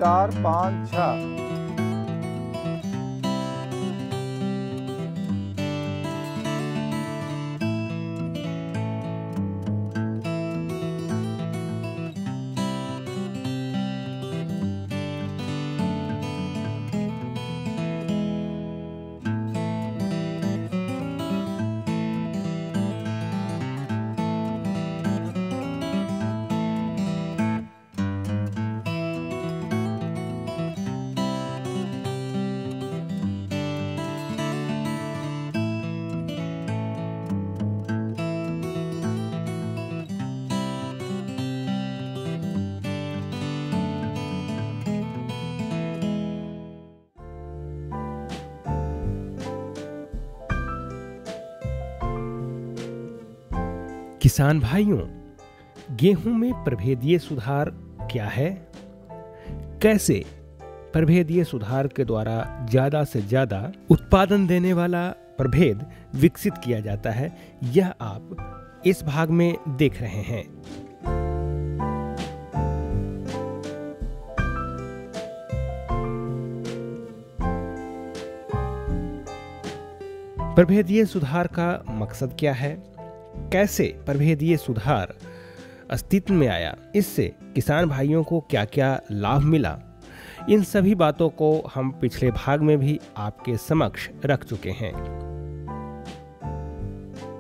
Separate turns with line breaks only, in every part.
4 5 6।
किसान भाइयों, गेहूं में प्रभेदीय सुधार क्या है? कैसे प्रभेदीय सुधार के द्वारा ज्यादा से ज्यादा उत्पादन देने वाला प्रभेद विकसित किया जाता है, यह आप इस भाग में देख रहे हैं। प्रभेदीय सुधार का मकसद क्या है? कैसे प्रभेदीय सुधार अस्तित्व में आया? इससे किसान भाइयों को क्या क्या लाभ मिला? इन सभी बातों को हम पिछले भाग में भी आपके समक्ष रख चुके हैं।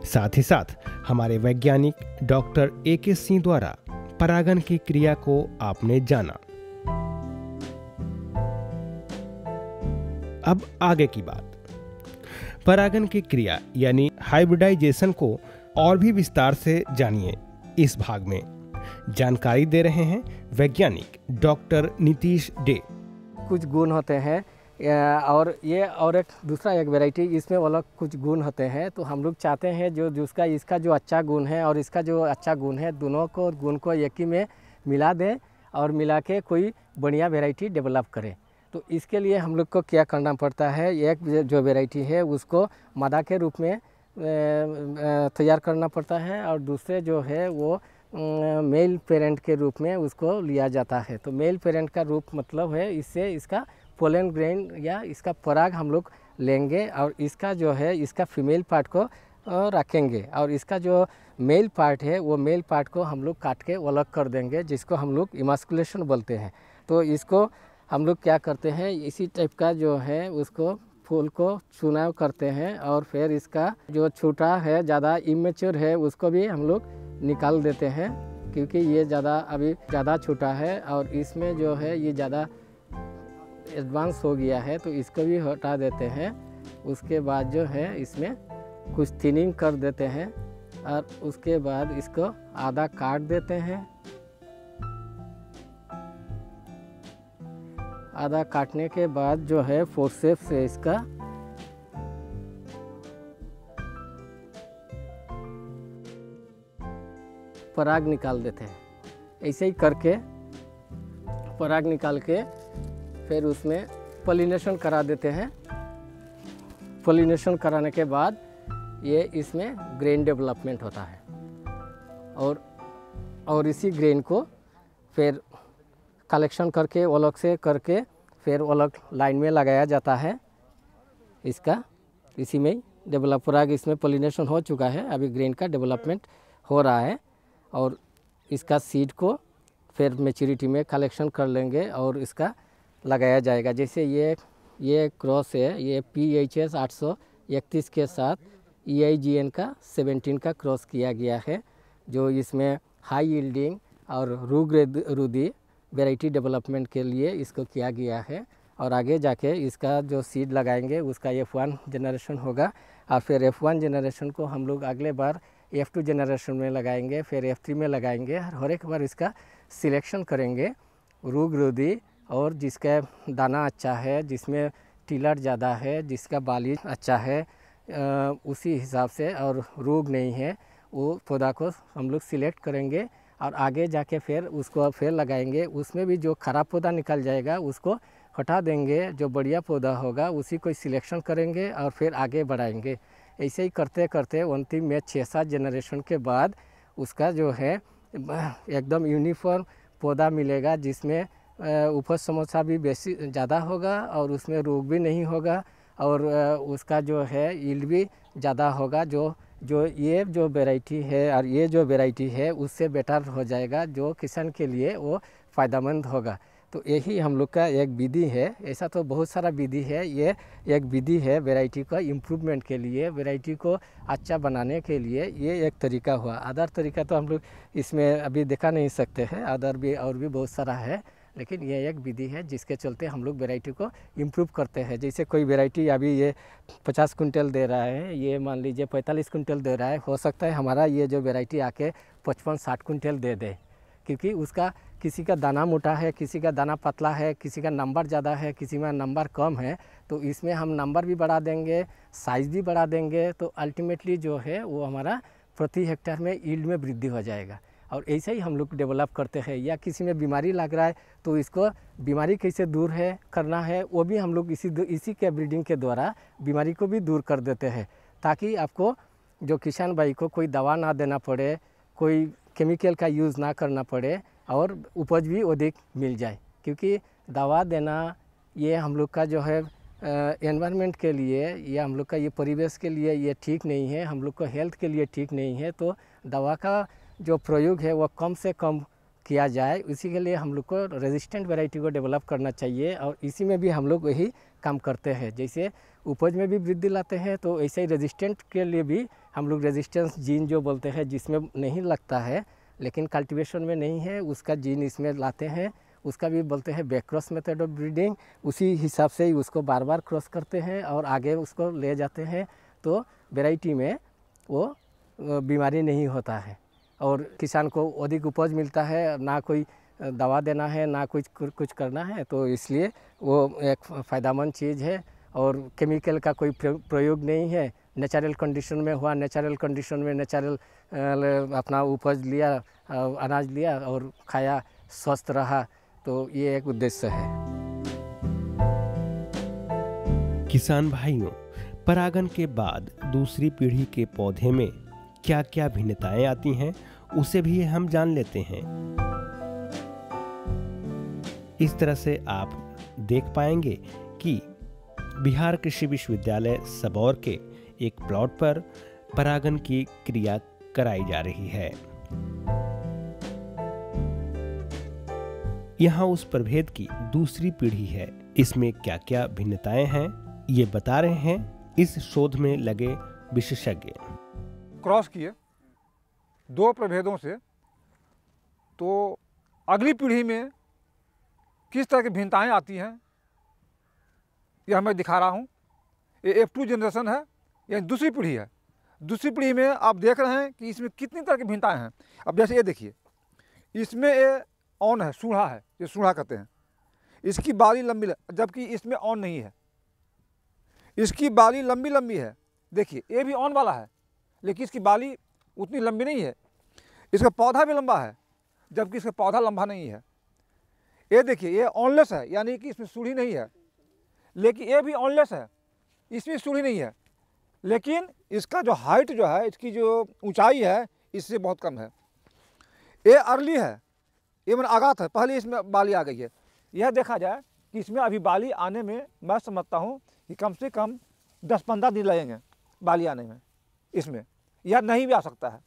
साथ ही साथ हमारे वैज्ञानिक डॉक्टर AK सिंह द्वारा परागण की क्रिया को आपने जाना। अब आगे की बात। परागण की क्रिया यानी हाइब्रिडाइजेशन को और भी विस्तार से जानिए। इस भाग में जानकारी दे रहे हैं वैज्ञानिक डॉक्टर नीतीश डे।
कुछ गुण होते हैं और ये और एक दूसरा एक वैरायटी, इसमें अलग कुछ गुण होते हैं। तो हम लोग चाहते हैं जो जिसका इसका जो अच्छा गुण है और इसका जो अच्छा गुण है, दोनों को गुण को एक ही में मिला दें और मिला के कोई बढ़िया वैरायटी डेवलप करें। तो इसके लिए हम लोग को क्या करना पड़ता है, एक जो वैरायटी है उसको मादा के रूप में तैयार करना पड़ता है और दूसरे जो है वो मेल पेरेंट के रूप में उसको लिया जाता है। तो मेल पेरेंट का रूप मतलब है इससे इसका पोलन ग्रेन या इसका पराग हम लोग लेंगे और इसका जो है इसका फीमेल पार्ट को रखेंगे और इसका जो मेल पार्ट है वो मेल पार्ट को हम लोग काट के अलग कर देंगे, जिसको हम लोग इमास्कुलेशन बोलते हैं। तो इसको हम लोग क्या करते हैं, इसी टाइप का जो है उसको फूल को चुनाव करते हैं और फिर इसका जो छोटा है ज़्यादा इमेच्योर है उसको भी हम लोग निकाल देते हैं, क्योंकि ये अभी ज़्यादा छोटा है और इसमें जो है ये ज़्यादा एडवांस हो गया है, तो इसको भी हटा देते हैं। उसके बाद जो है इसमें कुछ थिनिंग कर देते हैं और उसके बाद इसको आधा काट देते हैं। आधा काटने के बाद जो है फोर्सेप्स से इसका पराग निकाल देते हैं। ऐसे ही करके पराग निकाल के फिर उसमें पॉलिनेशन करा देते हैं। पॉलिनेशन कराने के बाद ये इसमें ग्रेन डेवलपमेंट होता है और इसी ग्रेन को फिर कलेक्शन करके अलग से करके फिर अलग लाइन में लगाया जाता है। इसका इसी में डेवलप पराग इसमें पॉलिनेशन हो चुका है, अभी ग्रेन का डेवलपमेंट हो रहा है और इसका सीड को फिर मैच्योरिटी में कलेक्शन कर लेंगे और इसका लगाया जाएगा। जैसे ये क्रॉस है, ये PHS 831 के साथ EIGN का 17 का क्रॉस किया गया है, जो इसमें हाई यील्डिंग और रुदी वैरायटी डेवलपमेंट के लिए इसको किया गया है। और आगे जाके इसका जो सीड लगाएंगे उसका F1 जनरेशन होगा और फिर F1 जनरेशन को हम लोग अगले बार F2 जनरेशन में लगाएंगे, फिर F3 में लगाएंगे। हर एक बार इसका सिलेक्शन करेंगे रोग-रोधी और जिसका दाना अच्छा है, जिसमें टिलर ज़्यादा है, जिसका बाली अच्छा है, उसी हिसाब से और रोग नहीं है, वो पौधा को हम लोग सिलेक्ट करेंगे और आगे जाके फिर उसको फिर लगाएंगे। उसमें भी जो ख़राब पौधा निकल जाएगा उसको हटा देंगे, जो बढ़िया पौधा होगा उसी को सिलेक्शन करेंगे और फिर आगे बढ़ाएंगे। ऐसे ही करते करते अंतिम में 6-7 जनरेशन के बाद उसका जो है एकदम यूनिफॉर्म पौधा मिलेगा, जिसमें उपज समोसा भी बेसी ज़्यादा होगा और उसमें रोग भी नहीं होगा और उसका जो है यील्ड भी ज़्यादा होगा। जो ये जो वैरायटी है और ये जो वैरायटी है उससे बेटर हो जाएगा, जो किसान के लिए वो फ़ायदेमंद होगा। तो यही हम लोग का एक विधि है। ऐसा तो बहुत सारा विधि है, ये एक विधि है वैरायटी का इम्प्रूवमेंट के लिए, वैरायटी को अच्छा बनाने के लिए। ये एक तरीका हुआ। अदर तरीका तो हम लोग इसमें अभी दिखा नहीं सकते हैं, अदर भी और भी बहुत सारा है, लेकिन ये एक विधि है जिसके चलते हम लोग वैरायटी को इम्प्रूव करते हैं। जैसे कोई वैरायटी अभी ये 50 कुंटल दे रहा है, ये मान लीजिए 45 कुंटल दे रहा है, हो सकता है हमारा ये जो वैरायटी आके 55-60 कुंटल दे दे, क्योंकि उसका किसी का दाना मोटा है, किसी का दाना पतला है, किसी का नंबर ज़्यादा है, किसी में नंबर कम है। तो इसमें हम नंबर भी बढ़ा देंगे, साइज़ भी बढ़ा देंगे, तो अल्टीमेटली जो है वो हमारा प्रति हेक्टेयर में यील्ड में वृद्धि हो जाएगा। और ऐसे ही हम लोग डेवलप करते हैं। या किसी में बीमारी लग रहा है तो इसको बीमारी कैसे दूर है करना है, वो भी हम लोग इसी के ब्रीडिंग के द्वारा बीमारी को भी दूर कर देते हैं, ताकि आपको जो किसान भाई को कोई दवा ना देना पड़े, कोई केमिकल का यूज़ ना करना पड़े और उपज भी अधिक मिल जाए। क्योंकि दवा देना ये हम लोग का जो है एनवायरनमेंट के लिए या हम लोग का ये परिवेश के लिए ये ठीक नहीं है, हम लोग को हेल्थ के लिए ठीक नहीं है। तो दवा का जो प्रयोग है वो कम से कम किया जाए, इसी के लिए हम लोग को रेजिस्टेंट वैरायटी को डेवलप करना चाहिए। और इसी में भी हम लोग वही काम करते हैं। जैसे उपज में भी वृद्धि लाते हैं, तो ऐसे ही रेजिस्टेंट के लिए भी हम लोग रेजिस्टेंस जीन जो बोलते हैं, जिसमें नहीं लगता है लेकिन कल्टीवेशन में नहीं है, उसका जीन इसमें लाते हैं, उसका भी बोलते हैं back cross method of breeding. उसी हिसाब से ही उसको बार बार क्रॉस करते हैं और आगे उसको ले जाते हैं, तो वैरायटी में वो बीमारी नहीं होता है और किसान को अधिक उपज मिलता है। ना कोई दवा देना है, ना कुछ करना है, तो इसलिए वो एक फ़ायदेमंद चीज़ है। और केमिकल का कोई प्रयोग नहीं है, नेचुरल कंडीशन में हुआ, नेचुरल कंडीशन में नेचुरल अपना उपज लिया, अनाज लिया और खाया, स्वस्थ रहा। तो ये एक उद्देश्य है।
किसान भाइयों, परागन के बाद दूसरी पीढ़ी के पौधे में क्या क्या भिन्नताएं आती हैं, उसे भी हम जान लेते हैं। इस तरह से आप देख पाएंगे कि बिहार कृषि विश्वविद्यालय सबौर के एक प्लॉट पर परागन की क्रिया कराई जा रही है। यहाँ उस प्रभेद की दूसरी पीढ़ी है। इसमें क्या क्या भिन्नताएं हैं, ये बता रहे हैं इस शोध में लगे विशेषज्ञ।
क्रॉस किए दो प्रभेदों से, तो अगली पीढ़ी में किस तरह की भिन्नताएं आती हैं, यह मैं दिखा रहा हूँ। ये F2 जनरेशन है, यह दूसरी पीढ़ी है। दूसरी पीढ़ी में आप देख रहे हैं कि इसमें कितनी तरह की भिन्नताएं हैं। अब जैसे ये देखिए, इसमें ये ऑन है, सूढ़ा है, ये सूढ़ा कहते हैं। इसकी बाली लंबी, जबकि इसमें ऑन नहीं है। इसकी बाली लंबी लंबी है, देखिए ये भी ऑन वाला है, लेकिन इसकी बाली उतनी लंबी नहीं है। इसका पौधा भी लंबा है, जबकि इसका पौधा लंबा नहीं है। ये देखिए, ये ऑनलेस है, यानी कि इसमें सूढ़ी नहीं है। लेकिन ये भी ऑनलेस है, इसमें सूढ़ी नहीं है, लेकिन इसका जो हाइट जो है, इसकी जो ऊंचाई है, इससे बहुत कम है। ये अर्ली है, ये मैंने आगात है, पहले इसमें बाली आ गई है। यह देखा जाए कि इसमें अभी बाली आने में मैं समझता हूँ कि कम से कम 10-15 दिन लगेंगे बाली आने में इसमें, या नहीं भी आ सकता है।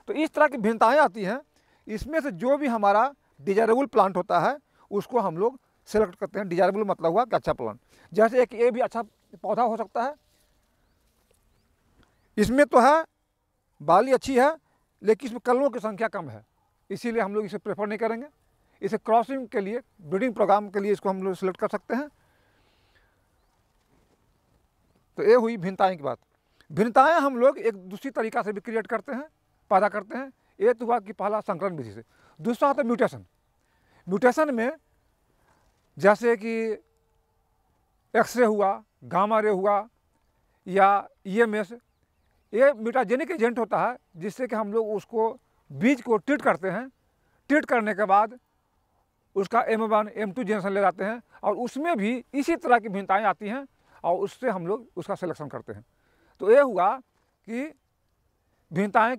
तो इस तरह की भिन्नताएँ आती हैं। इसमें से जो भी हमारा डिजायरेबल प्लांट होता है उसको हम लोग सेलेक्ट करते हैं। डिजायरेबल मतलब हुआ कि अच्छा प्लांट। जैसे एक ये भी अच्छा पौधा हो सकता है, इसमें तो है बाली अच्छी है, लेकिन इसमें कलमों की संख्या कम है, इसीलिए हम लोग इसे प्रेफर नहीं करेंगे। इसे क्रॉसिंग के लिए, ब्रीडिंग प्रोग्राम के लिए इसको हम लोग सिलेक्ट कर सकते हैं। तो ये हुई भिन्नताएं की बात। भिन्नताएं हम लोग एक दूसरी तरीका से भी क्रिएट करते हैं, पैदा करते हैं। ये तो हुआ कि पहला संकरण विधि से। दूसरा होता है म्यूटेशन। म्यूटेशन में जैसे कि एक्सरे हुआ, गामा रे हुआ या EMS, ये म्यूटाजेनिक एजेंट होता है, जिससे कि हम लोग उसको बीज को ट्रीट करते हैं। ट्रीट करने के बाद उसका M1, M2 जनरेशन ले जाते हैं, और उसमें भी इसी तरह की भिन्नताएं आती हैं, और उससे हम लोग उसका सिलेक्शन करते हैं। तो ये हुआ कि भिन्नताएं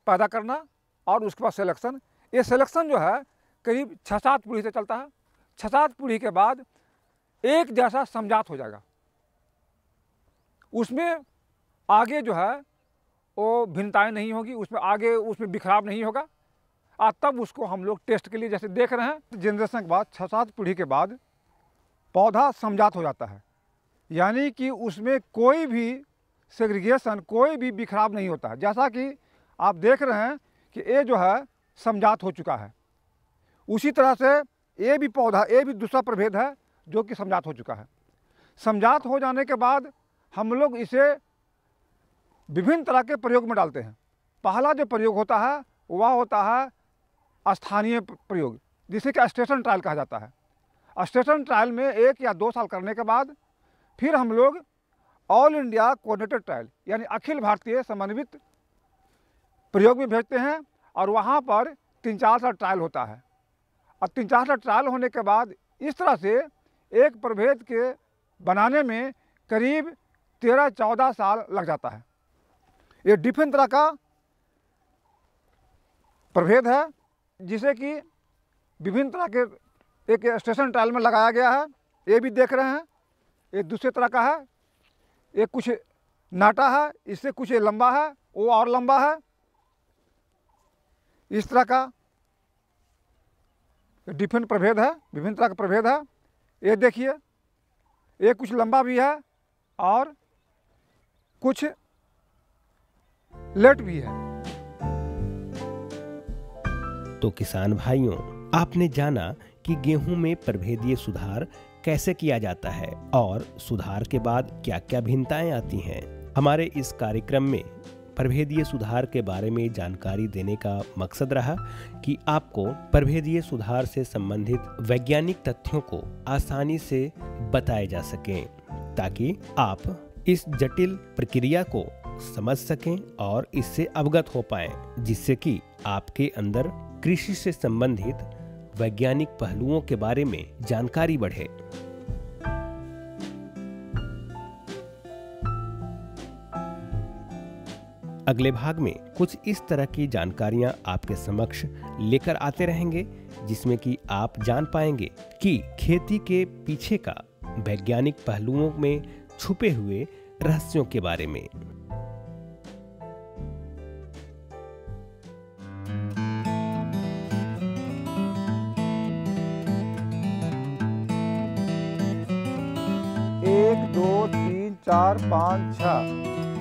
पैदा करना और उसके बाद सिलेक्शन। ये सिलेक्शन जो है करीब 6-7 पीढ़ी से चलता है। 6-7 पीढ़ी के बाद एक जैसा समजात हो जाएगा। उसमें आगे जो है वो भिन्नताएं नहीं होगी, उसमें आगे उसमें बिखराव नहीं होगा। और तब उसको हम लोग टेस्ट के लिए जैसे देख रहे हैं, जनरेशन के बाद 6-7 पीढ़ी के बाद पौधा समजात हो जाता है, यानी कि उसमें कोई भी सेग्रीगेशन, कोई भी बिखराव नहीं होता है। जैसा कि आप देख रहे हैं कि ये जो है समजात हो चुका है, उसी तरह से ये भी पौधा, ये भी दूसरा प्रभेद है जो कि समजात हो चुका है। समजात हो जाने के बाद हम लोग इसे विभिन्न तरह के प्रयोग में डालते हैं। पहला जो प्रयोग होता है वह होता है स्थानीय प्रयोग, जिसे कि स्टेशन ट्रायल कहा जाता है। स्टेशन ट्रायल में 1 या 2 साल करने के बाद फिर हम लोग ऑल इंडिया कोऑर्डिनेटेड ट्रायल यानी अखिल भारतीय समन्वित प्रयोग में भेजते हैं, और वहाँ पर 3-4 साल ट्रायल होता है। और 3-4 साल ट्रायल होने के बाद इस तरह से एक प्रभेद के बनाने में करीब 13-14 साल लग जाता है। ये डिफरेंट तरह का प्रभेद है, जिसे कि विभिन्न तरह के एक स्टेशन ट्रायल में लगाया गया है। ये भी देख रहे हैं, ये दूसरे तरह का है, ये कुछ नाटा है, इससे कुछ ये लंबा है, वो और लंबा है। इस तरह का डिफरेंट प्रभेद है, विभिन्न तरह का प्रभेद है। ये देखिए, ये कुछ लंबा भी है और कुछ लेट भी है।
तो किसान भाइयों, आपने जाना कि गेहूं में प्रभेदीय सुधार कैसे किया जाता है और सुधार के बाद क्या क्या भिन्नताएं आती हैं। हमारे इस कार्यक्रम में प्रभेदीय सुधार के बारे में जानकारी देने का मकसद रहा कि आपको प्रभेदीय सुधार से संबंधित वैज्ञानिक तथ्यों को आसानी से बताए जा सकें, ताकि आप इस जटिल प्रक्रिया को समझ सकें और इससे अवगत हो पाएं, जिससे कि आपके अंदर कृषि से संबंधित वैज्ञानिक पहलुओं के बारे में जानकारी बढ़े। अगले भाग में कुछ इस तरह की जानकारियां आपके समक्ष लेकर आते रहेंगे, जिसमें कि आप जान पाएंगे कि खेती के पीछे का वैज्ञानिक पहलुओं में छुपे हुए रहस्यों के बारे में।
एक, 2, 3, 4, 5, 6